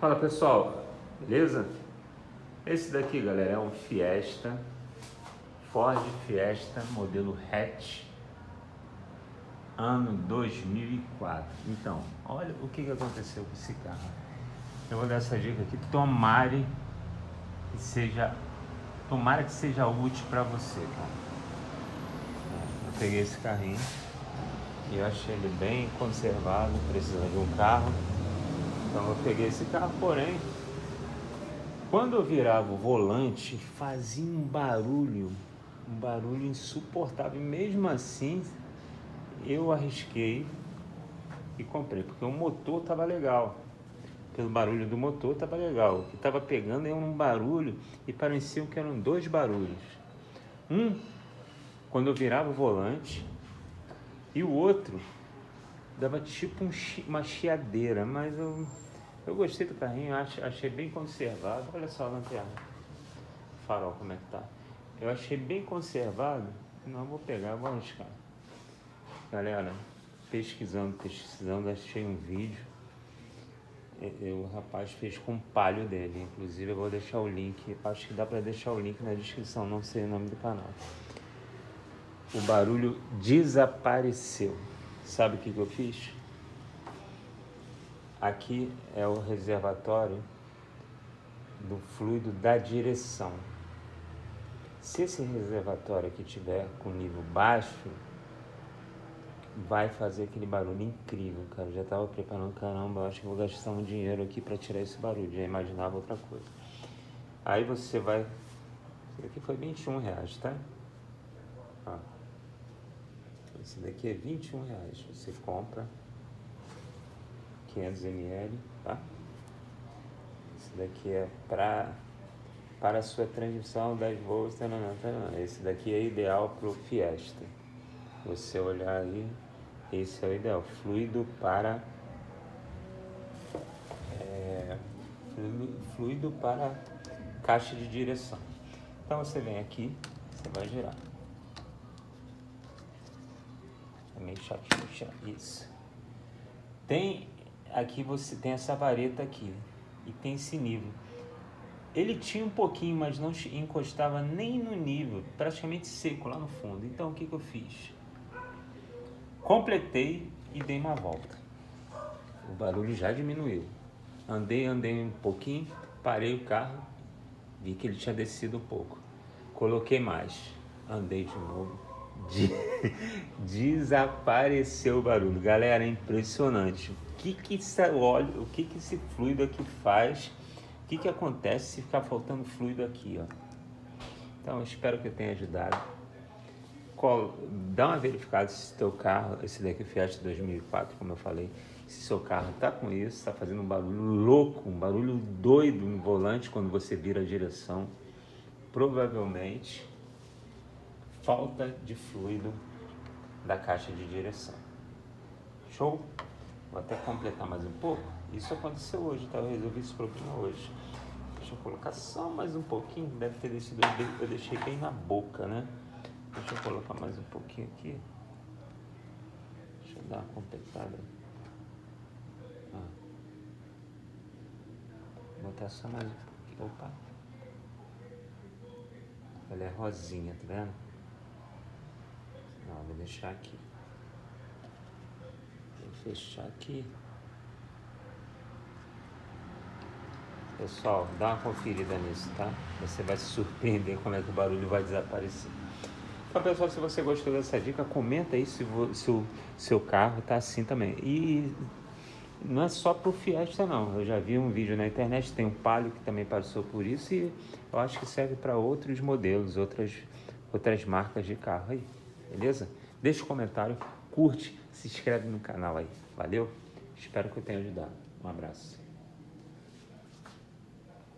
Fala pessoal, beleza? Esse daqui, galera, é um Fiesta, Ford Fiesta, modelo hatch, ano 2004. Então, olha o que aconteceu com esse carro. Eu vou dar essa dica aqui, tomara que seja útil para você, cara. Eu peguei esse carrinho e eu achei ele bem conservado, precisando de um carro. Então eu peguei esse carro, porém, quando eu virava o volante, fazia um barulho insuportável. E mesmo assim, eu arrisquei e comprei, porque o motor estava legal. Pelo barulho do motor estava legal. O que estava pegando era um barulho e parecia que eram dois barulhos. Um, quando eu virava o volante, e o outro dava tipo uma chiadeira, mas eu gostei do carrinho, achei bem conservado. Olha só a lanterna, farol como é que tá. Eu achei bem conservado. Não vou pegar, vou arriscar. Galera, pesquisando, achei um vídeo. O rapaz fez com o palio dele. Inclusive eu vou deixar o link. Acho que dá para deixar o link na descrição, não sei o nome do canal. O barulho desapareceu. Sabe o que eu fiz? Aqui é o reservatório do fluido da direção. Se esse reservatório aqui tiver com nível baixo, vai fazer aquele barulho incrível, cara. Eu já tava preparando, caramba, eu acho que vou gastar um dinheiro aqui para tirar esse barulho. Já imaginava outra coisa. Aí você vai... Esse daqui foi R$21, tá? Ó. Esse daqui é R$21. Você compra 500 ml, tá? Esse daqui é para a sua transmissão 10 volts, esse daqui é ideal para o Fiesta. Você olhar aí, esse é o ideal. Fluido para caixa de direção. Então você vem aqui, você vai girar. É meio chatinho tirar isso. Aqui você tem essa vareta aqui e tem esse nível. Ele tinha um pouquinho, mas não encostava nem no nível, praticamente seco lá no fundo. Então o que eu fiz? Completei e dei uma volta. O barulho já diminuiu. Andei um pouquinho, parei o carro, vi que ele tinha descido um pouco. Coloquei mais, andei de novo. Desapareceu o barulho. Galera, é impressionante. O que esse fluido aqui faz? O que acontece se ficar faltando fluido aqui, ó? Então, eu espero que eu tenha ajudado. Dá uma verificada se teu carro, esse daqui é o Fiesta 2004, como eu falei, se seu carro está com isso, está fazendo um barulho louco, um barulho doido no volante quando você vira a direção, provavelmente falta de fluido da caixa de direção. Show? Vou até completar mais um pouco. Isso aconteceu hoje, tá? Eu resolvi esse problema hoje. Deixa eu colocar só mais um pouquinho. Deve ter descido, eu deixei bem na boca, né? Deixa eu colocar mais um pouquinho aqui. Deixa eu dar uma completada. Vou botar só mais um pouquinho. Opa! Ela é rosinha, tá vendo? Não, vou deixar aqui. Vou fechar aqui. Pessoal, dá uma conferida nisso, tá? Você vai se surpreender como é que o barulho vai desaparecer. Então, pessoal, se você gostou dessa dica, comenta aí se o seu carro tá assim também. E não é só pro Fiesta, não. Eu já vi um vídeo na internet, tem um Palio que também passou por isso e eu acho que serve para outros modelos, outras marcas de carro aí, beleza? Deixa um comentário, curte, se inscreve no canal aí. Valeu? Espero que eu tenha ajudado. Um abraço.